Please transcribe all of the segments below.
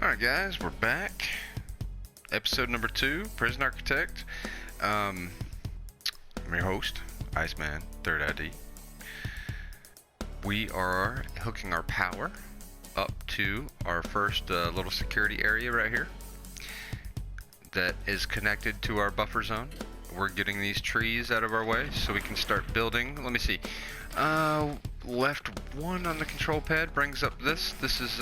Alright guys, we're back. Episode number 2, Prison Architect. I'm your host, Iceman, 3rd ID. We are hooking our power up to our first little security area right here that is connected to our buffer zone. We're getting these trees out of our way so we can start building. Let me see. Left 1 on the control pad brings up this. This is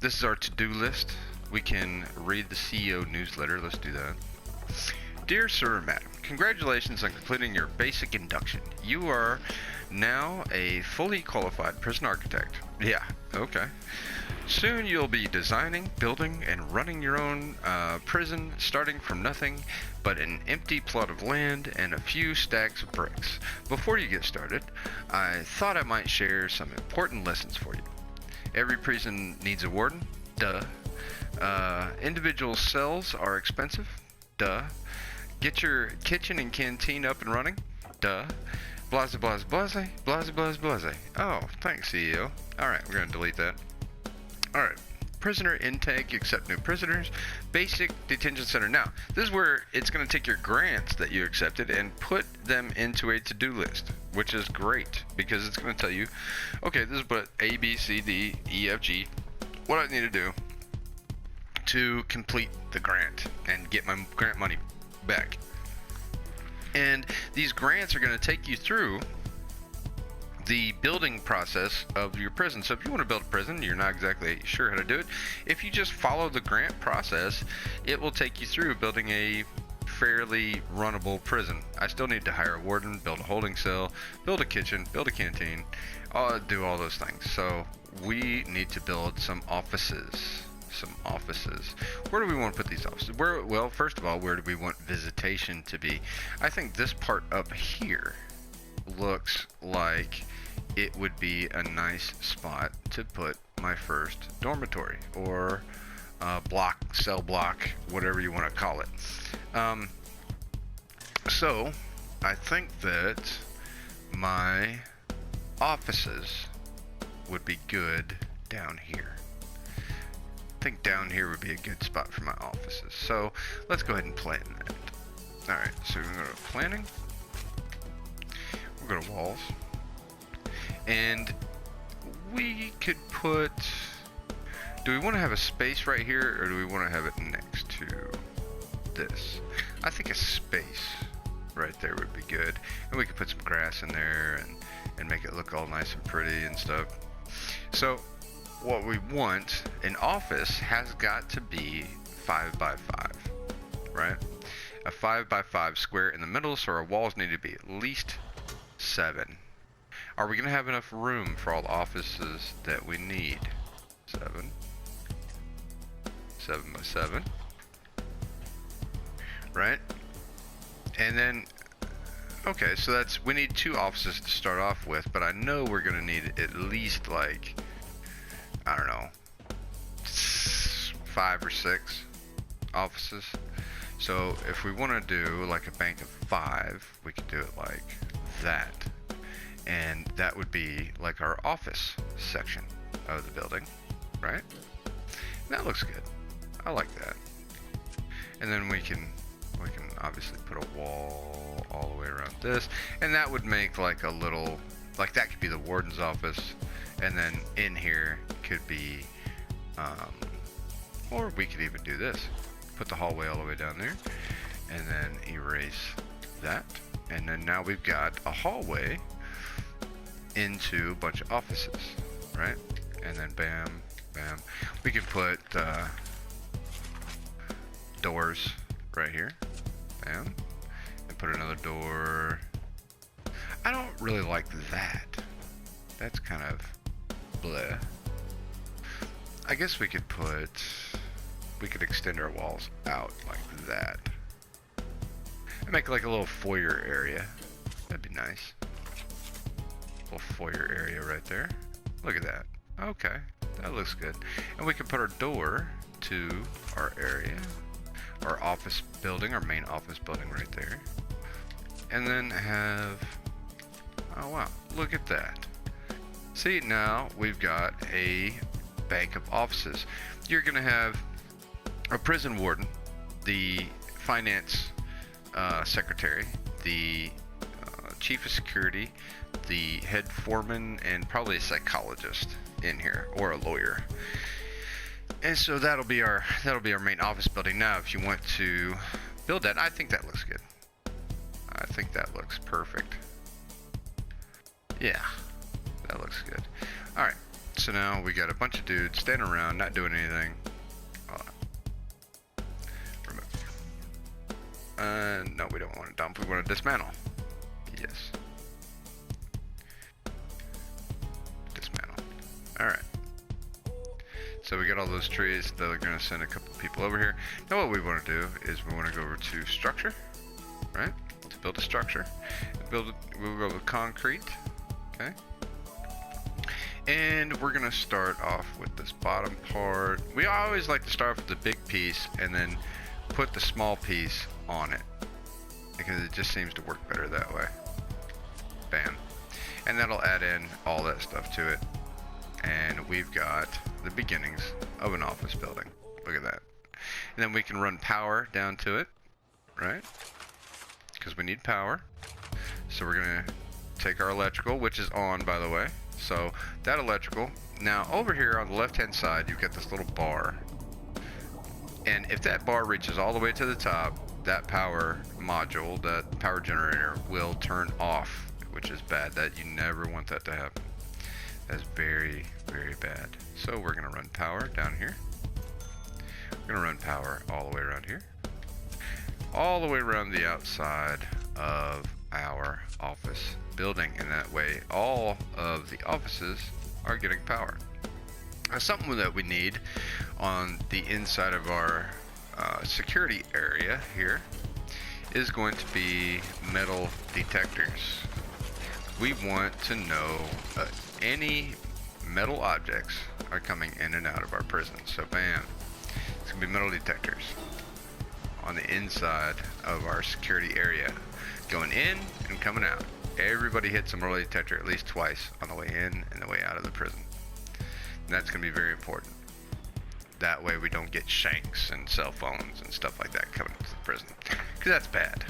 this is our to-do list. We can read the CEO newsletter. Let's do that. Dear Sir or Madam, congratulations on completing your basic induction. You are now a fully qualified prison architect. Yeah, okay. Soon you'll be designing, building, and running your own prison, starting from nothing but an empty plot of land and a few stacks of bricks. Before you get started, I thought I might share some important lessons for you. Every prison needs a warden. Duh. Individual cells are expensive. Duh. Get your kitchen and canteen up and running. Duh. Blase, blase, blase. Blase, blase, blase. Oh, thanks, CEO. Alright, we're going to delete that. Alright. Prisoner intake, accept new prisoners. Basic detention center. Now, this is where it's going to take your grants that you accepted and put them into a to-do list, which is great because it's going to tell you, okay, this is what A, B, C, D, E, F, G, what I need to do to complete the grant and get my grant money back. And these grants are going to take you through the building process of your prison. So if you want to build a prison, you're not exactly sure how to do it. If you just follow the grant process, it will take you through building a fairly runnable prison. I still need to hire a warden, build a holding cell, build a kitchen, build a canteen, do all those things. So we need to build some offices. Where do we want to put these offices? Well, first of all, where do we want visitation to be? I think this part up here looks like it would be a nice spot to put my first dormitory or cell block, whatever you want to call it. So I think that my offices would be good down here. I think down here would be a good spot for my offices. So let's go ahead and plan that. Alright, so we're going to go to planning. We'll go to walls. And we could put, do we want to have a space right here or do we want to have it next to this? I think a space right there would be good. And we could put some grass in there and make it look all nice and pretty and stuff. So what we want, an office has got to be 5 by 5, right? A 5 by 5 square in the middle, so our walls need to be at least 7. Are we going to have enough room for all the offices that we need? 7 by 7, right? And then, okay, so we need 2 offices to start off with, but I know we're going to need at least like, I don't know, 5 or 6 offices. So if we want to do like a bank of 5, we could do it like that. And that would be like our office section of the building, right? That looks good. I like that. And then we can obviously put a wall all the way around this, and that would make like a little, like that could be the warden's office, and then in here could be, or we could even do this. Put the hallway all the way down there, and then erase that. And then now we've got a hallway into a bunch of offices, right? And then bam, bam. We can put doors right here, bam, and put another door. I don't really like that. That's kind of bleh. I guess we could extend our walls out like that. And make like a little foyer area. That'd be nice. Little foyer area right there. Look at that. Okay, that looks good. And we can put our door to our area, our office building, our main office building right there. And then have, oh wow, look at that. See, now we've got a bank of offices. You're going to have a prison warden, the finance secretary, the chief of security, the head foreman, and probably a psychologist in here, or a lawyer. And so that'll be our main office building. Now, if you want to build that, I think that looks good. I think that looks perfect. Yeah, that looks good. All right, so now we got a bunch of dudes standing around, not doing anything. Remove. No, we don't want to dump. We want to dismantle. Yes. Dismantle. All right. So we got all those trees. They're going to send a couple people over here. Now what we want to do is we want to go over to structure, right? To build a structure. We'll go with concrete, okay? And we're going to start off with this bottom part. We always like to start off with the big piece and then put the small piece on it, because it just seems to work better that way. Bam. And that'll add in all that stuff to it. And we've got the beginnings of an office building. Look at that. And then we can run power down to it, right? Because we need power. So we're gonna take our electrical, which is on, by the way. So that electrical. Now over here on the left hand side, you've got this little bar. And if that bar reaches all the way to the top, that power module, that power generator, will turn off, which is bad. That you never want that to happen. That's very, very bad. So we're gonna run power down here. We're gonna run power all the way around here. All the way around the outside of our office building, and that way all of the offices are getting power. Now, something that we need on the inside of our security area here is going to be metal detectors. We want to know any metal objects are coming in and out of our prison. So bam, it's gonna be metal detectors on the inside of our security area, going in and coming out. Everybody hits a metal detector at least twice on the way in and the way out of the prison. And that's gonna be very important. That way we don't get shanks and cell phones and stuff like that coming into the prison, because that's bad.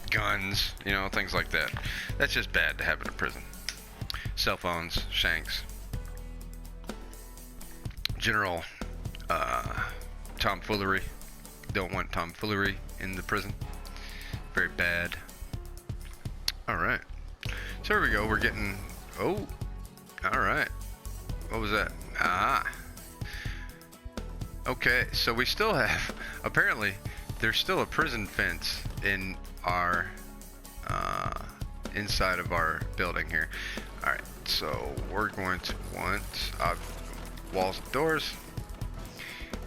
Guns, you know, things like that. That's just bad to have in a prison. Cell phones, shanks, general tomfoolery. Don't want tomfoolery in the prison. Very bad. All right. So here we go. We're getting. Oh. All right. What was that? Ah. Okay. So we still have. Apparently, there's still a prison fence in our inside of our building here. All right. So we're going to want walls and doors.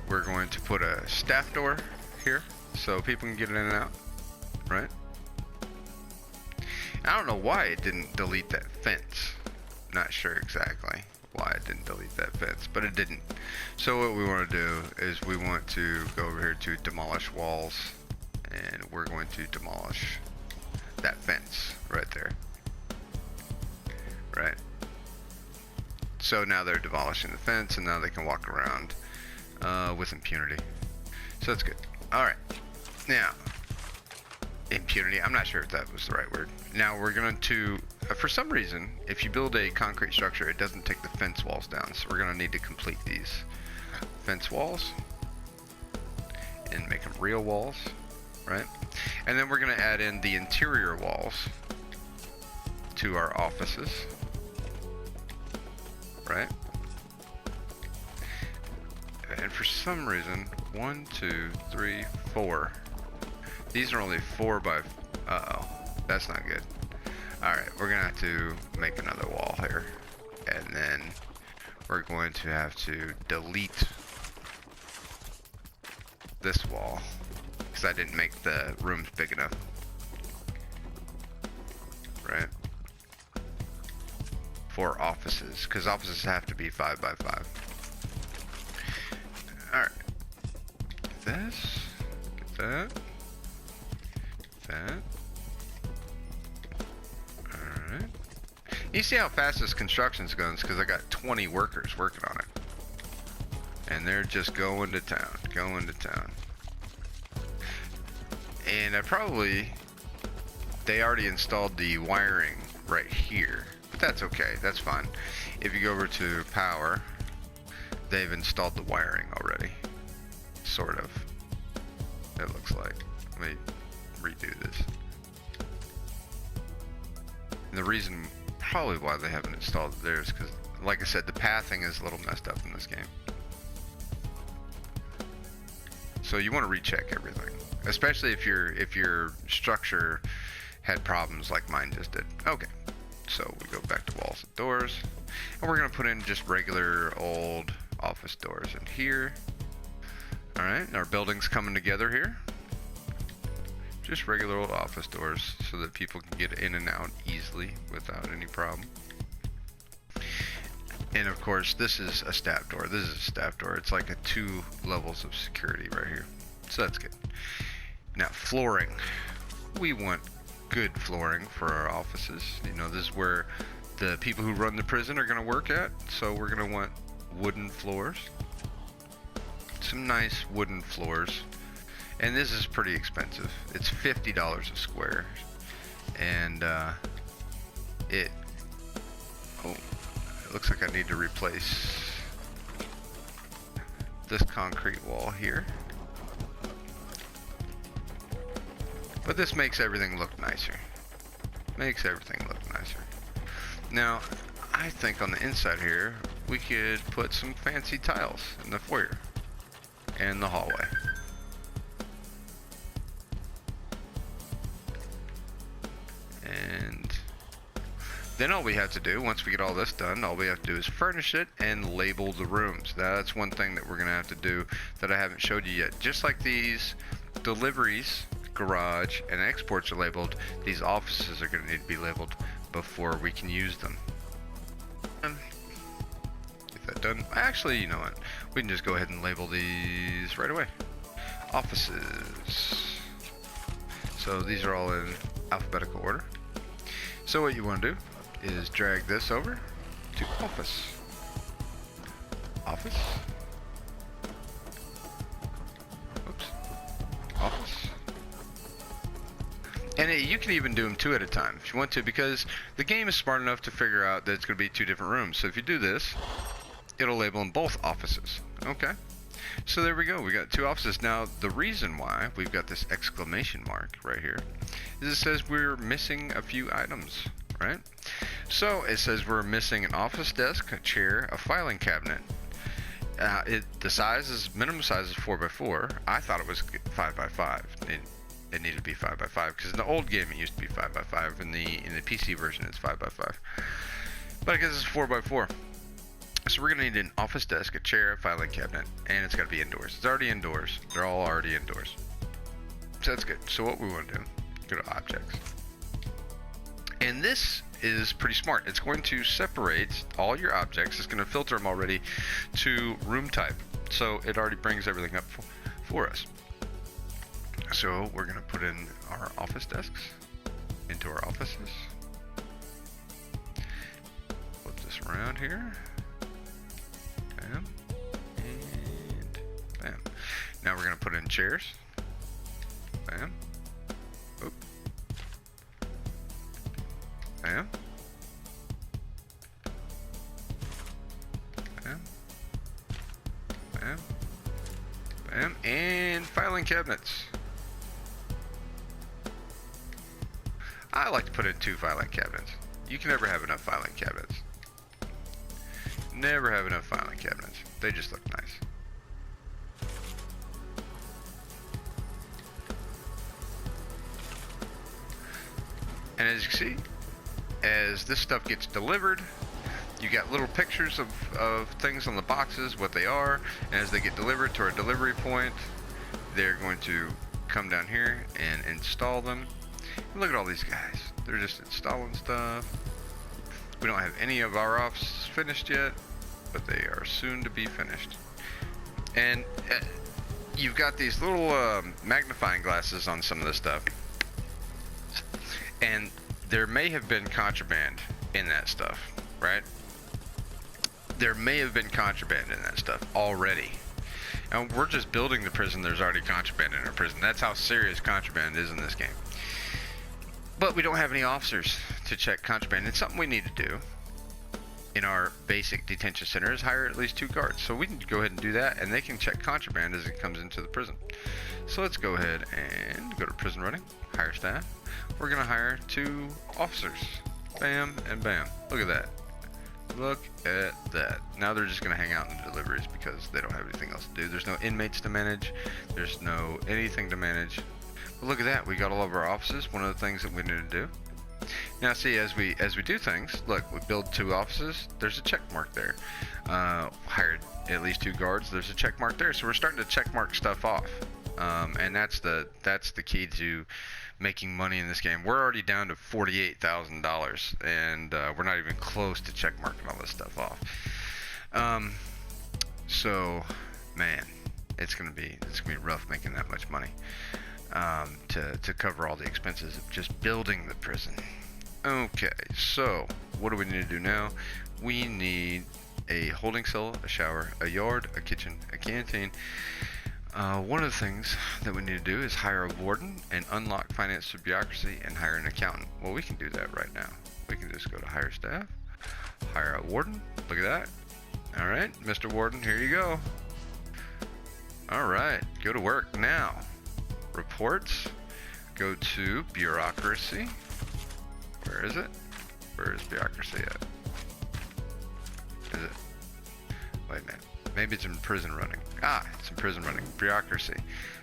We're going to put a staff door here so people can get in and out, right? I don't know why it didn't delete that fence. Not sure exactly why it didn't delete that fence, but it didn't. So what we want to do is we want to go over here to demolish walls, and we're going to demolish that fence right there. Right. So now they're demolishing the fence, and now they can walk around with impunity. So that's good. All right. Now, impunity. I'm not sure if that was the right word. Now we're going to, for some reason, if you build a concrete structure, it doesn't take the fence walls down. So we're going to need to complete these fence walls and make them real walls, right? And then we're going to add in the interior walls to our offices, right? And for some reason, 1, 2, 3, 4. These are only 4 by. Uh-oh, that's not good. All right, we're gonna have to make another wall here, and then we're going to have to delete this wall because I didn't make the rooms big enough. Right? For offices, because offices have to be 5 by 5. Alright. Get this. Get that. Get that. Alright. You see how fast this construction's going? Because I got 20 workers working on it. And they're just going to town, going to town. And they already installed the wiring right here. But that's okay, that's fine. If you go over to power, they've installed the wiring already. Sort of. It looks like. Let me redo this. And the reason probably why they haven't installed it there is because, like I said, the pathing is a little messed up in this game. So you want to recheck everything, especially if your structure had problems like mine just did. Okay, so we go back to walls and doors, and we're gonna put in just regular old office doors in here. All right, and our building's coming together here. Just regular old office doors so that people can get in and out easily without any problem. And of course, this is a staff door. This is a staff door. It's like a 2 levels of security right here. So that's good. Now, flooring. We want good flooring for our offices. You know, this is where the people who run the prison are going to work at. So we're going to want wooden floors. Some nice wooden floors. And this is pretty expensive. It's $50 a square. And it looks like I need to replace this concrete wall here. But this makes everything look nicer. Makes everything look nicer. Now, I think on the inside here, we could put some fancy tiles in the foyer and the hallway. And then all we have to do, once we get all this done, all we have to do is furnish it and label the rooms. That's one thing that we're going to have to do that I haven't showed you yet. Just like these deliveries, garage, and exports are labeled, these offices are going to need to be labeled before we can use them. Get that done. Actually, you know what? We can just go ahead and label these right away. Offices. So these are all in alphabetical order. So what you want to do is drag this over to office. Office. Oops. Office. And you can even do them 2 at a time if you want to, because the game is smart enough to figure out that it's going to be 2 different rooms. So if you do this, it'll label in both offices. Okay. So there we go. We got 2 offices. Now, the reason why we've got this exclamation mark right here is it says we're missing a few items, right? So it says we're missing an office desk, a chair, a filing cabinet. The size is, minimum size is 4x4. I thought it was 5x5. It needed to be 5x5 because in the old game it used to be 5x5. In the PC version it's 5x5. But I guess it's 4x4. So we're gonna need an office desk, a chair, a filing cabinet, and it's gotta be indoors. It's already indoors. They're all already indoors. So that's good. So what we want to do, go to objects. And this is pretty smart. It's going to separate all your objects. It's going to filter them already to room type. So it already brings everything up for us. So we're going to put in our office desks into our offices. Flip this around here. Bam. And bam. Now we're going to put in chairs. Bam. Oop. Bam. Bam. Bam. Bam. And filing cabinets. I like to put in 2 filing cabinets. You can never have enough filing cabinets. Never have enough filing cabinets. They just look nice. And as you can see, as this stuff gets delivered, you got little pictures of things on the boxes, what they are, and as they get delivered to our delivery point, they're going to come down here and install them. And look at all these guys. They're just installing stuff. We don't have any of our offices finished yet, but they are soon to be finished. And you've got these little magnifying glasses on some of this stuff. And there may have been contraband in that stuff, right? There may have been contraband in that stuff already. And we're just building the prison, there's already contraband in our prison. That's how serious contraband is in this game. But we don't have any officers to check contraband. It's something we need to do in our basic detention center, is hire at least 2 guards. So we can go ahead and do that, and they can check contraband as it comes into the prison. So let's go ahead and go to prison running, hire staff. We're gonna hire 2 officers. Bam and bam. Look at that. Look at that. Now they're just gonna hang out in the deliveries because they don't have anything else to do. There's no inmates to manage. There's no anything to manage. But look at that. We got all of our offices. One of the things that we need to do. Now see, as we do things, look, we build 2 offices. There's a check mark there. Hired at least 2 guards. There's a check mark there. So we're starting to check mark stuff off. And that's the key to making money in this game. We're already down to $48,000, and we're not even close to check marking all this stuff off. So, man, it's gonna be rough making that much money to cover all the expenses of just building the prison. Okay, so what do we need to do now? We need a holding cell, a shower, a yard, a kitchen, a canteen. One of the things that we need to do is hire a warden and unlock finance through bureaucracy and hire an accountant. Well, we can do that right now. We can just go to hire staff, hire a warden. Look at that. All right, Mr. Warden, here you go. All right, go to work now. Reports, go to bureaucracy. Where is it? Where is bureaucracy at? Is it? Wait a minute. Maybe it's in prison running. Ah, it's in prison running. Bureaucracy.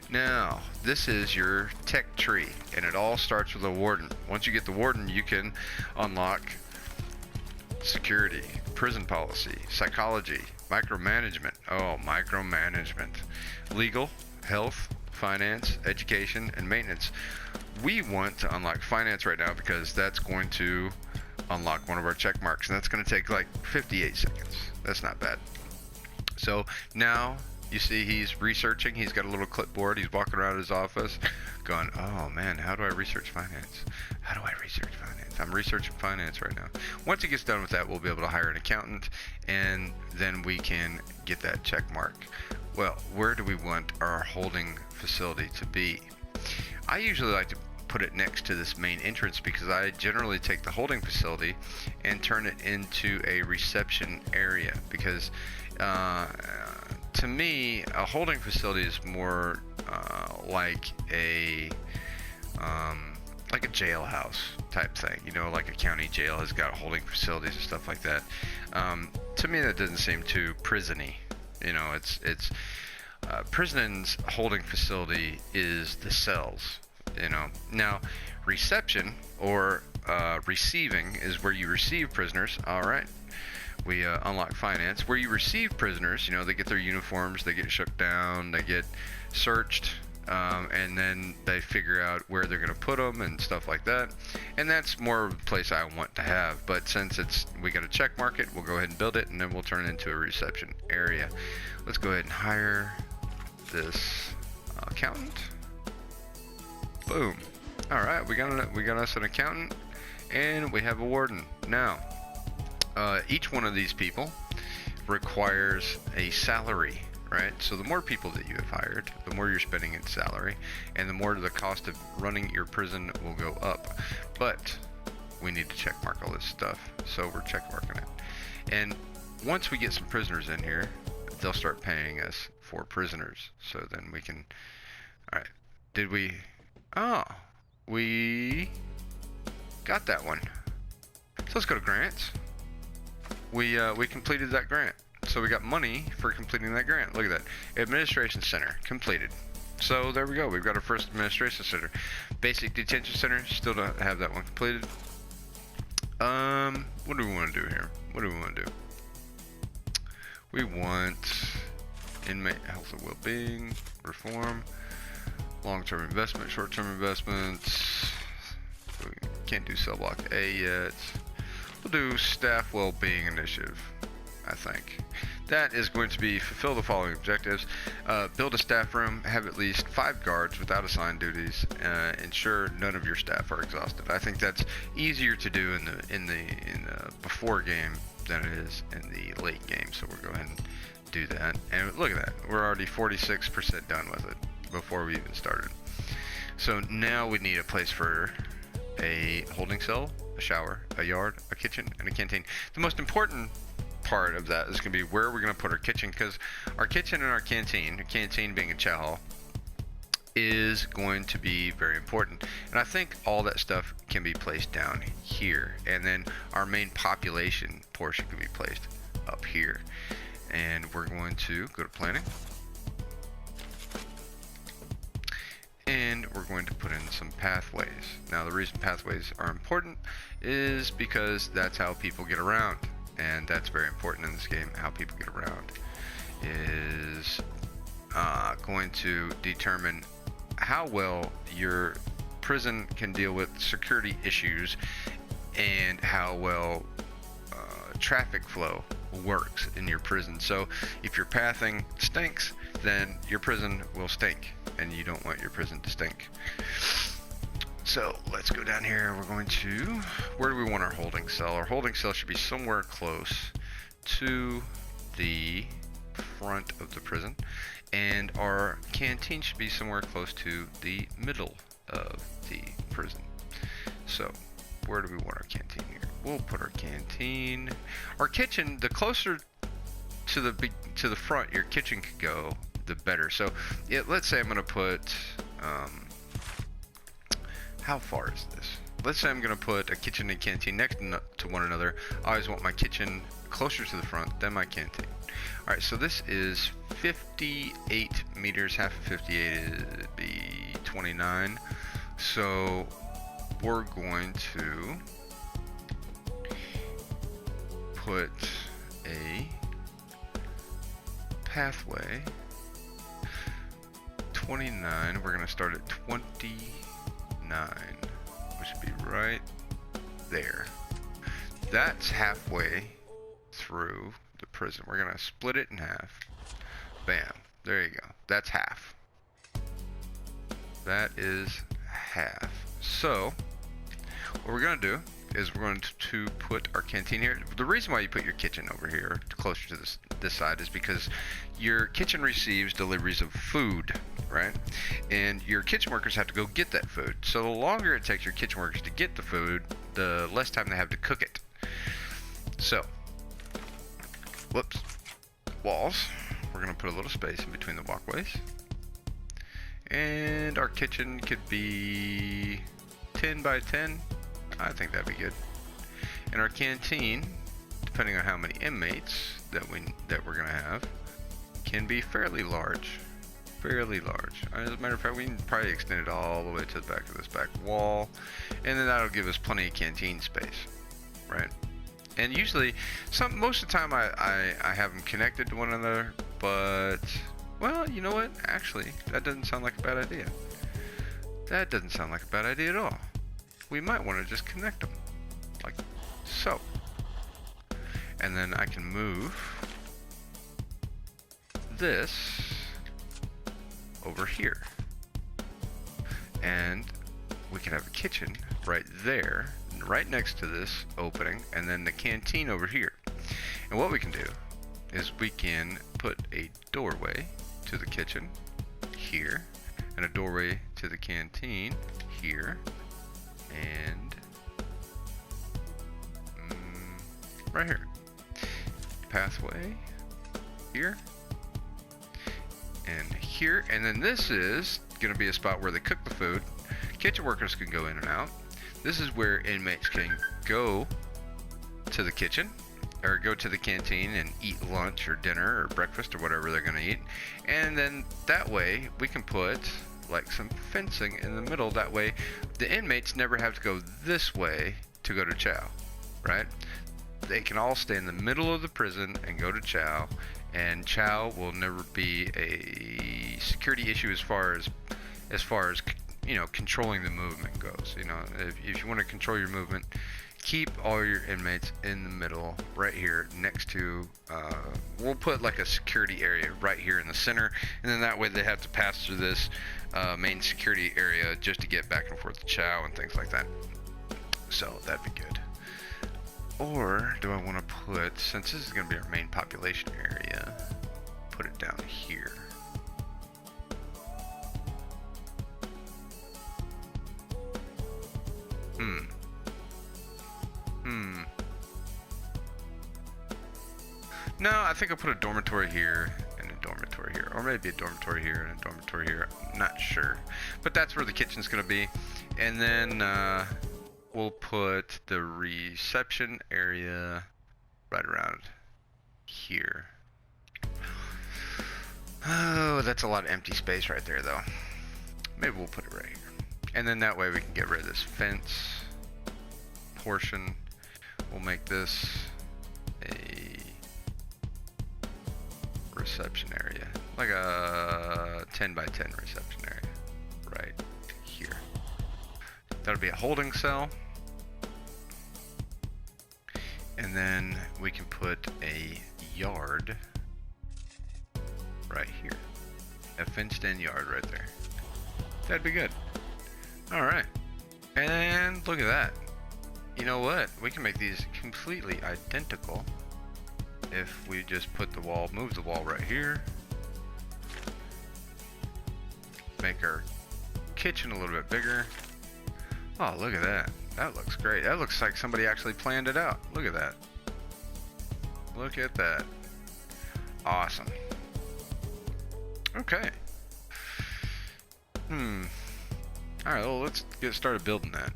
Now, this is your tech tree, and it all starts with a warden. Once you get the warden, you can unlock security, prison policy, psychology, micromanagement. Oh, micromanagement. Legal, health, finance, education, and maintenance. We want to unlock finance right now because that's going to unlock one of our check marks, and that's going to take like 58 seconds. That's not bad. So now you see he's researching. He's got a little clipboard. He's walking around his office going, oh man, how do I research finance? How do I research finance? I'm researching finance right now. Once he gets done with that, we'll be able to hire an accountant, and then we can get that check mark. Well, where do we want our holding facility to be? I usually like to put it next to this main entrance because I generally take the holding facility and turn it into a reception area, because to me, a holding facility is more like a jailhouse type thing. You know, like a county jail has got holding facilities and stuff like that. To me, that doesn't seem too prison-y. You know, it's prison's holding facility is the cells. You know, now reception or receiving is where you receive prisoners. All right. We unlock finance. Where you receive prisoners, you know, they get their uniforms, they get shook down, they get searched, and then they figure out where they're going to put them and stuff like that. And that's more of a place I want to have. But since we got to check mark it, we'll go ahead and build it, and then we'll turn it into a reception area. Let's go ahead and hire this accountant. Boom. All right, we got us an accountant, and we have a warden now. Each one of these people requires a salary, right? So the more people that you have hired, the more you're spending in salary, and the more the cost of running your prison will go up. But we need to check mark all this stuff, so we're check marking it. And once we get some prisoners in here, they'll start paying us for prisoners. So then we can, all right, we got that one. So let's go to grants. We completed that grant. So we got money for completing that grant. Look at that. Administration Center, completed. So there we go. We've got our first Administration Center. Basic Detention Center, still don't have that one completed. What do we want to do here? What do we want to do? We want inmate health and well-being, reform, long-term investment, short-term investments. We can't do cell block A yet. We'll do staff well-being initiative. I think. That is going to be fulfill the following objectives: build a staff room, have at least 5 guards without assigned duties, ensure none of your staff are exhausted. I think that's easier to do in the before game than it is in the late game. So we'll go ahead and do that. And look at that, we're already 46% done with it before we even started. So now we need a place for a holding cell, a shower, a yard, a kitchen, and a canteen. The most important part of that is going to be where we're going to put our kitchen, because our kitchen and our canteen being a chow hall, is going to be very important. And I think all that stuff can be placed down here, and then our main population portion can be placed up here. And we're going to go to planning, and we're going to put in some pathways. Now the reason pathways are important is because that's how people get around, and that's very important in this game. How people get around is going to determine how well your prison can deal with security issues and how well traffic flow works in your prison. So if your pathing stinks, then your prison will stink, and you don't want your prison to stink. So let's go down here. We're going to, where do we want our holding cell? Our holding cell should be somewhere close to the front of the prison, and our canteen should be somewhere close to the middle of the prison. So where do we want our canteen here? We'll put our canteen, our kitchen, the closer to the front your kitchen could go, the better. So yeah, let's say I'm going to put how far is this? Let's say I'm going to put a kitchen and canteen next to one another. I always want my kitchen closer to the front than my canteen. Alright, so this is 58 meters. Half of 58 would be 29. So we're going to put a pathway 29. We're going to start at 29, which would be right there. That's halfway through the prison. We're going to split it in half. Bam. There you go. That's half. That is half. So what we're going to do is we're going to put our canteen here. The reason why you put your kitchen over here closer to this side is because your kitchen receives deliveries of food, right? And your kitchen workers have to go get that food. So the longer it takes your kitchen workers to get the food, the less time they have to cook it. So, whoops, walls. We're going to put a little space in between the walkways. And our kitchen could be 10 by 10. I think that'd be good. And our canteen, depending on how many inmates that we're gonna have, can be fairly large. Fairly large. As a matter of fact, we can probably extend it all the way to the back of this back wall, and then that'll give us plenty of canteen space, right? And usually, most of the time I have them connected to one another, but well, you know what? Actually, that doesn't sound like a bad idea. That doesn't sound like a bad idea at all. We might want to just connect them, like so. And then I can move this over here. And we can have a kitchen right there, right next to this opening, and then the canteen over here. And what we can do is we can put a doorway to the kitchen here, and a doorway to the canteen here, and right here. Pathway here and here, and then this is going to be a spot where they cook the food. Kitchen workers can go in and out. This is where inmates can go to the kitchen or go to the canteen and eat lunch or dinner or breakfast or whatever they're going to eat. And then that way we can put like some fencing in the middle. That way the inmates never have to go this way to go to chow, right? They can all stay in the middle of the prison and go to chow, and chow will never be a security issue as far as you know, controlling the movement goes. You know, if you want to control your movement, keep all your inmates in the middle right here next to, we'll put like a security area right here in the center, and then that way they have to pass through this main security area just to get back and forth to chow and things like that. So that'd be good. Or do I want to put, since this is going to be our main population area, put it down here. No, I think I'll put a dormitory here and a dormitory here. Or maybe a dormitory here and a dormitory here. I'm not sure. But that's where the kitchen's going to be. And then we'll put the reception area right around here. Oh, that's a lot of empty space right there, though. Maybe we'll put it right here. And then that way we can get rid of this fence portion. We'll make this a reception area, like a 10 by 10 reception area right here. That'll be a holding cell, and then we can put a yard right here, a fenced in yard right there. That'd be good. All right, and look at that. You know what, we can make these completely identical if we just put the wall, move the wall right here, make our kitchen a little bit bigger. Oh, look at that. That looks great. That looks like somebody actually planned it out. Look at that. Look at that. Awesome. Okay. Alright, well, let's get started building that.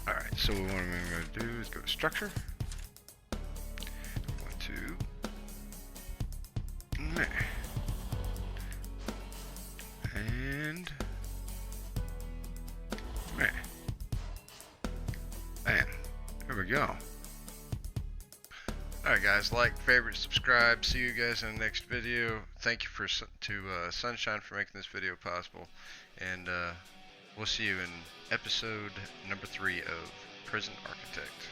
Alright, so what I'm going to do is go to structure. And man, here we go. Alright guys, like, favorite, subscribe. See you guys in the next video. Thank you to Sunshine for making this video possible, and we'll see you in episode number 3 of Prison Architect.